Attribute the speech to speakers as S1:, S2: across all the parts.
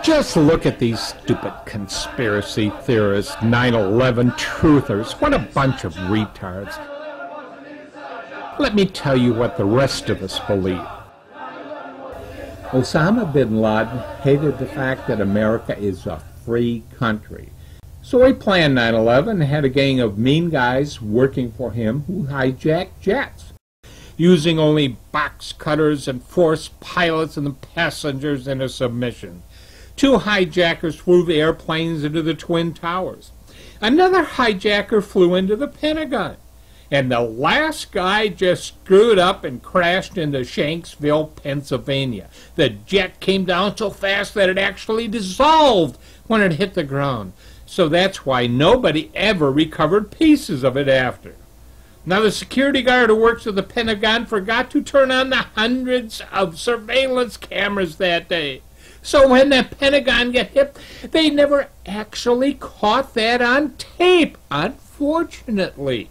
S1: Just look at these stupid conspiracy theorists, 9/11 truthers. What a bunch of retards. Let me tell you what the rest of us believe. Osama bin Laden hated the fact that America is a free country. So he planned 9/11 and had a gang of mean guys working for him who hijacked jets, using only box cutters and forced pilots and the passengers into submission. 2 hijackers flew the airplanes into the Twin Towers. Another hijacker flew into the Pentagon. And the last guy just screwed up and crashed into Shanksville, Pennsylvania. The jet came down so fast that it actually dissolved when it hit the ground. So that's why nobody ever recovered pieces of it after. Now, the security guard who works at the Pentagon forgot to turn on the hundreds of surveillance cameras that day. So when the Pentagon got hit, they never actually caught that on tape, unfortunately.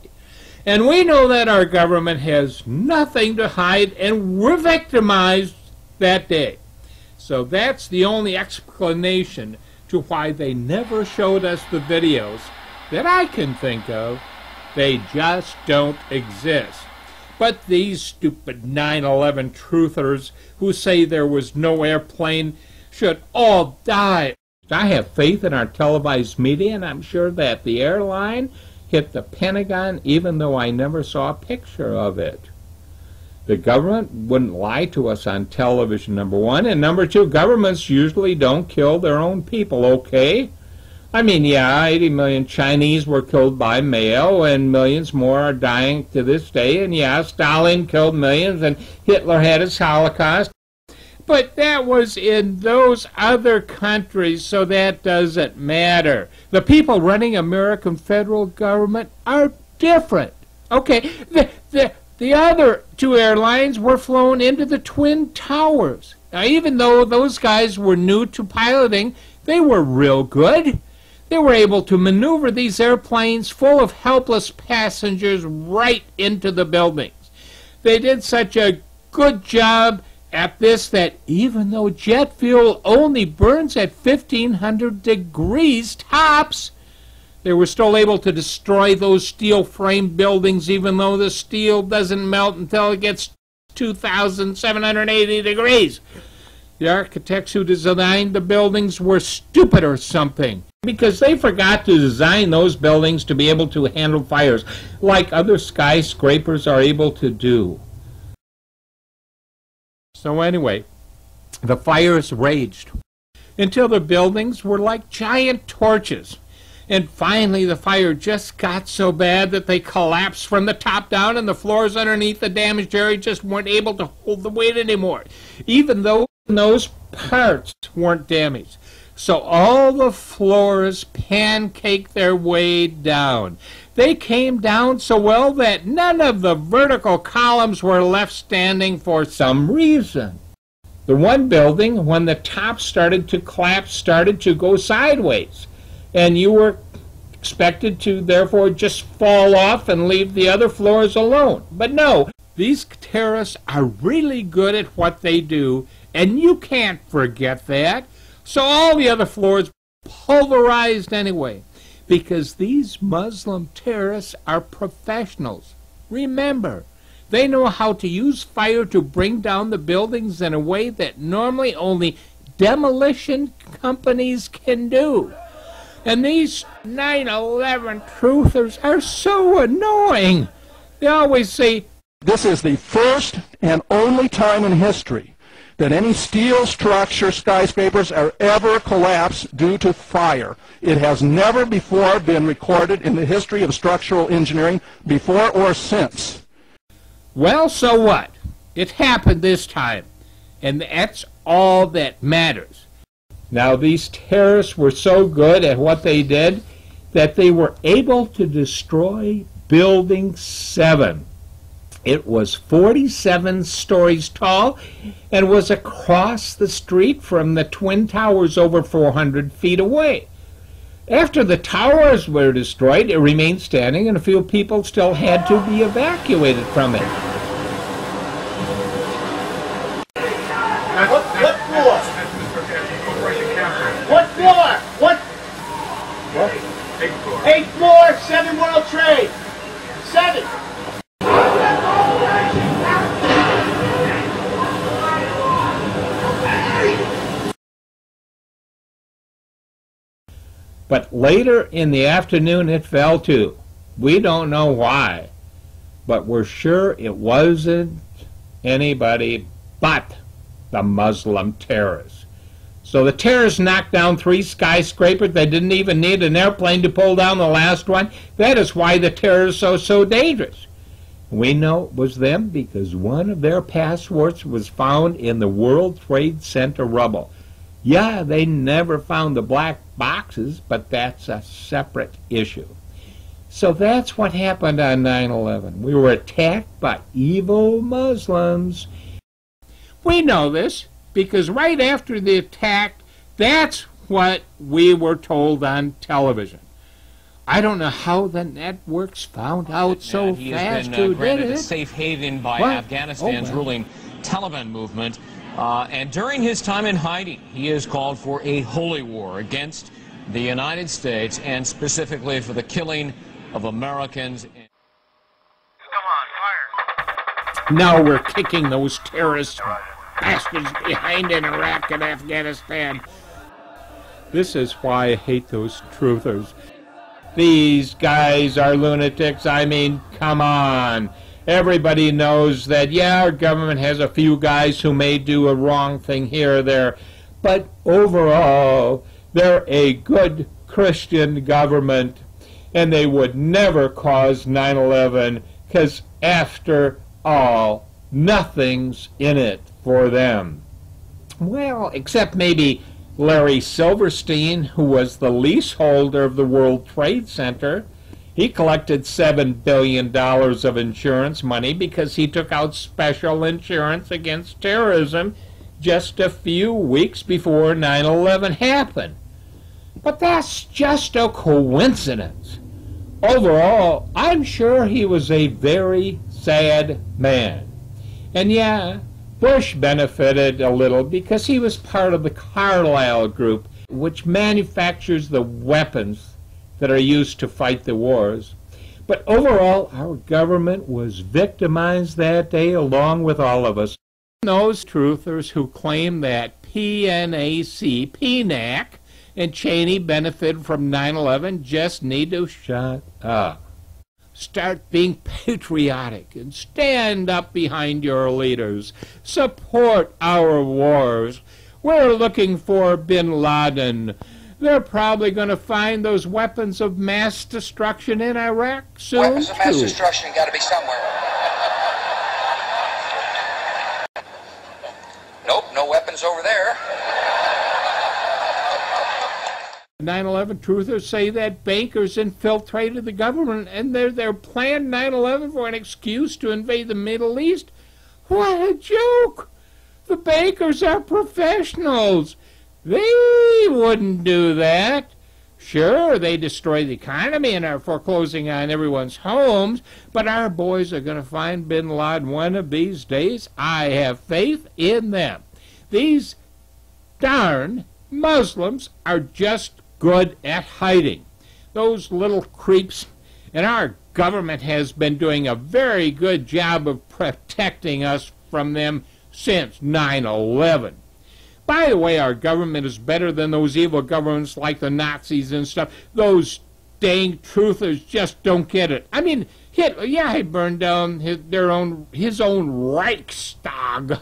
S1: And we know that our government has nothing to hide, and we're victimized that day. So that's the only explanation to why they never showed us the videos that I can think of. They just don't exist. But these stupid 9/11 truthers who say there was no airplane should all die. I have faith in our televised media, and I'm sure that the airline hit the Pentagon even though I never saw a picture of it. The government wouldn't lie to us on television, number one, and number two, governments usually don't kill their own people, okay? I mean, yeah, 80 million Chinese were killed by mail, and millions more are dying to this day, and yeah, Stalin killed millions, and Hitler had his Holocaust. But that was in those other countries, so that doesn't matter. The people running American federal government are different. Okay, the other 2 airlines were flown into the Twin Towers. Now, even though those guys were new to piloting, they were real good. They were able to maneuver these airplanes full of helpless passengers right into the buildings. They did such a good job at this that even though jet fuel only burns at 1,500 degrees tops, they were still able to destroy those steel frame buildings even though the steel doesn't melt until it gets 2,780 degrees. The architects who designed the buildings were stupid or something, because they forgot to design those buildings to be able to handle fires like other skyscrapers are able to do. So anyway, the fires raged until the buildings were like giant torches. And finally the fire just got so bad that they collapsed from the top down, and the floors underneath the damaged area just weren't able to hold the weight anymore, even though those parts weren't damaged. So all the floors pancaked their way down. They came down so well that none of the vertical columns were left standing for some reason. The one building, when the top started to collapse, started to go sideways, and you were expected to therefore just fall off and leave the other floors alone. But no, these terrorists are really good at what they do, and you can't forget that. So all the other floors pulverized anyway, because these Muslim terrorists are professionals. Remember, they know how to use fire to bring down the buildings in a way that normally only demolition companies can do. And these 9/11 truthers are so annoying. They always say,
S2: "This is the first and only time in history that any steel structure, skyscrapers, are ever collapsed due to fire. It has never before been recorded in the history of structural engineering, before or since."
S1: Well, so what? It happened this time, and that's all that matters. Now, these terrorists were so good at what they did that they were able to destroy Building 7. It was 47 stories tall and was across the street from the Twin Towers, over 400 feet away. After the towers were destroyed, it remained standing, and a few people still had to be evacuated from it.
S3: What floor?
S1: But later in the afternoon it fell too. We don't know why, but we're sure it wasn't anybody but the Muslim terrorists. So the terrorists knocked down 3 skyscrapers. They didn't even need an airplane to pull down the last one. That is why the terrorists are so dangerous. We know it was them because one of their passports was found in the World Trade Center rubble. Yeah, they never found the black boxes, but that's a separate issue. So that's what happened on 9/11. We were attacked by evil Muslims. We know this because right after the attack, that's what we were told on television. I don't know how the networks found out so fast who did it.
S3: A safe haven by Afghanistan's ruling Taliban movement. And during his time in hiding, he has called for a holy war against the United States and specifically for the killing of Americans.
S4: Come on, fire.
S1: Now we're kicking those terrorist bastards behind in Iraq and Afghanistan. This is why I hate those truthers. These guys are lunatics. I mean, come on. Everybody knows that, yeah, our government has a few guys who may do a wrong thing here or there, but overall, they're a good Christian government, and they would never cause 9/11, because after all, nothing's in it for them. Well, except maybe Larry Silverstein, who was the leaseholder of the World Trade Center. He collected $7 billion of insurance money because he took out special insurance against terrorism just a few weeks before 9/11 happened. But that's just a coincidence. Overall, I'm sure he was a very sad man. And yeah, Bush benefited a little because he was part of the Carlyle Group, which manufactures the weapons that are used to fight the wars. But overall, our government was victimized that day along with all of us. Those truthers who claim that PNAC, and Cheney benefited from 9/11 just need to shut up. Start being patriotic and stand up behind your leaders. Support our wars. We're looking for bin Laden. They're probably going to find those weapons of mass destruction in Iraq soon,
S5: Weapons of mass
S1: too.
S5: destruction got to be somewhere. Nope, no weapons over there.
S1: 9/11 truthers say that bankers infiltrated the government and they're planned 9/11 for an excuse to invade the Middle East. What a joke! The bankers are professionals. They wouldn't do that. Sure, they destroy the economy and are foreclosing on everyone's homes, but our boys are going to find bin Laden one of these days. I have faith in them. These darn Muslims are just good at hiding. Those little creeps, and our government has been doing a very good job of protecting us from them since 9/11. By the way, our government is better than those evil governments like the Nazis and stuff. Those dang truthers just don't get it. I mean, Hitler, yeah, he burned down his own Reichstag,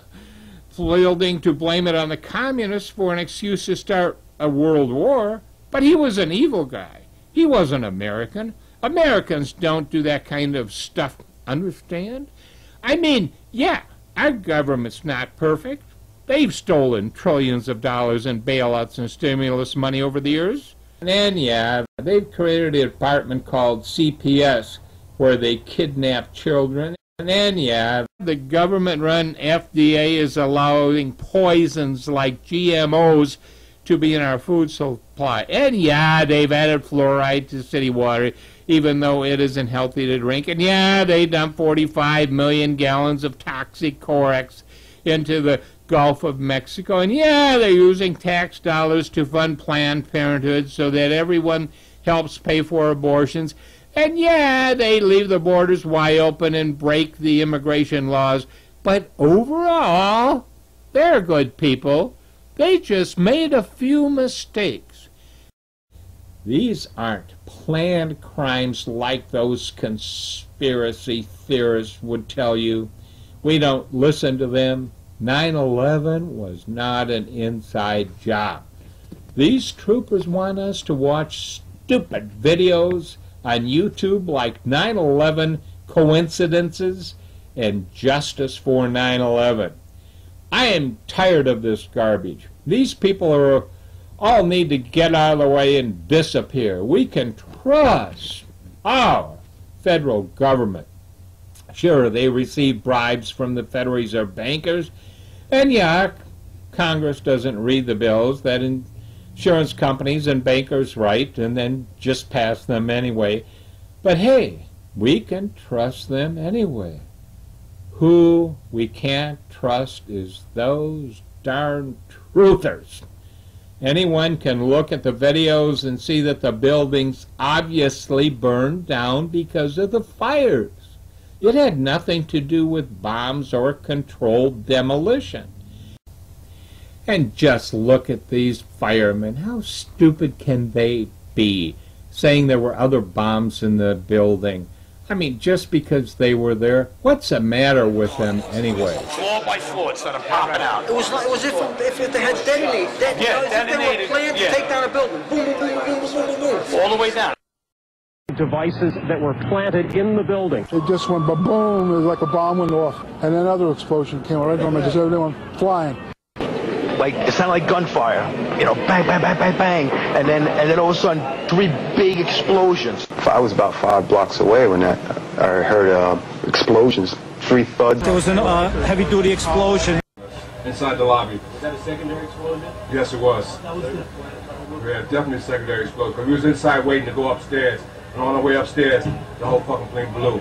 S1: fielding to blame it on the communists for an excuse to start a world war. But he was an evil guy. He wasn't American. Americans don't do that kind of stuff, understand? I mean, yeah, our government's not perfect. They've stolen trillions of dollars in bailouts and stimulus money over the years. And then, yeah, they've created a department called CPS where they kidnap children. And then, yeah, the government-run FDA is allowing poisons like GMOs to be in our food supply. And yeah, they've added fluoride to city water, even though it isn't healthy to drink. And yeah, they dumped 45 million gallons of toxic Corex into the Gulf of Mexico. And yeah, they're using tax dollars to fund Planned Parenthood so that everyone helps pay for abortions. And yeah, they leave the borders wide open and break the immigration laws. But overall, they're good people. They just made a few mistakes. These aren't planned crimes like those conspiracy theorists would tell you. We don't listen to them. 9/11 was not an inside job. These troopers want us to watch stupid videos on YouTube like 9/11 coincidences and justice for 9/11. I am tired of this garbage. These people all need to get out of the way and disappear. We can trust our federal government. Sure, they receive bribes from the Federal Reserve bankers, and yeah, Congress doesn't read the bills that insurance companies and bankers write and then just pass them anyway. But hey, we can trust them anyway. Who we can't trust is those darn truthers. Anyone can look at the videos and see that the buildings obviously burned down because of the fires. It had nothing to do with bombs or controlled demolition. And just look at these firemen. How stupid can they be, saying there were other bombs in the building? I mean, just because they were there, what's the matter with them anyway?
S4: Floor by floor instead of popping out.
S6: It was if they had detonated. They were planned to take down a building. Boom, boom, boom, boom, boom, boom, boom.
S4: All the way down.
S7: Devices that were planted in the building.
S8: It just went ba-boom, it was like a bomb went off. And then another explosion came right from it, just everyone flying.
S9: Like, it sounded like gunfire, you know, bang, bang, bang, bang, bang, and then all of a sudden, 3 big explosions.
S10: I was about 5 blocks away when I heard explosions, 3 thuds.
S7: There was a heavy-duty explosion.
S11: Inside the lobby. Was that a secondary explosion? Yes, it was. Yeah, definitely a secondary explosion, because we was inside waiting to go upstairs, and on our way upstairs, the whole fucking thing blew.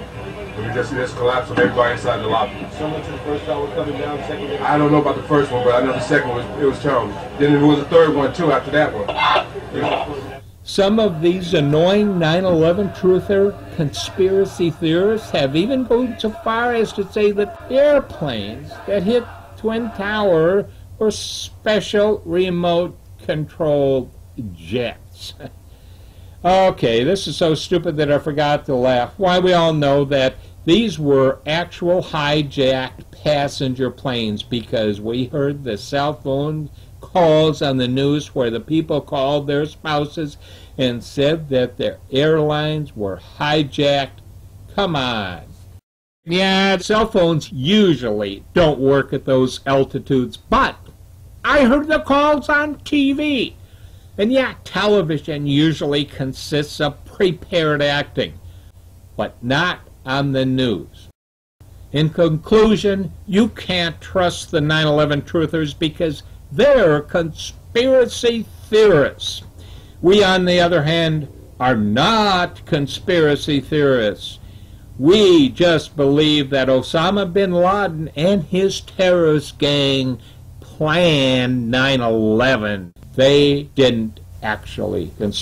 S11: And we just see this collapse of everybody inside the lobby.
S7: Similar to the first tower coming down, secondary?
S11: I don't know about the first one, but I know the second one, it was terrible. Then there was a third one, too, after that one. Yeah.
S1: Some of these annoying 9/11 truther conspiracy theorists have even gone so far as to say that airplanes that hit Twin Tower were special remote-controlled jets. Okay, this is so stupid that I forgot to laugh. Why, we all know that these were actual hijacked passenger planes because we heard the cell phone calls on the news where the people called their spouses and said that their airlines were hijacked. Come on. Yeah, cell phones usually don't work at those altitudes, but I heard the calls on TV. And yeah, television usually consists of prepared acting, but not on the news. In conclusion, you can't trust the 9/11 truthers because they're conspiracy theorists. We, on the other hand, are not conspiracy theorists. We just believe that Osama bin Laden and his terrorist gang planned 9/11. They didn't actually conspire.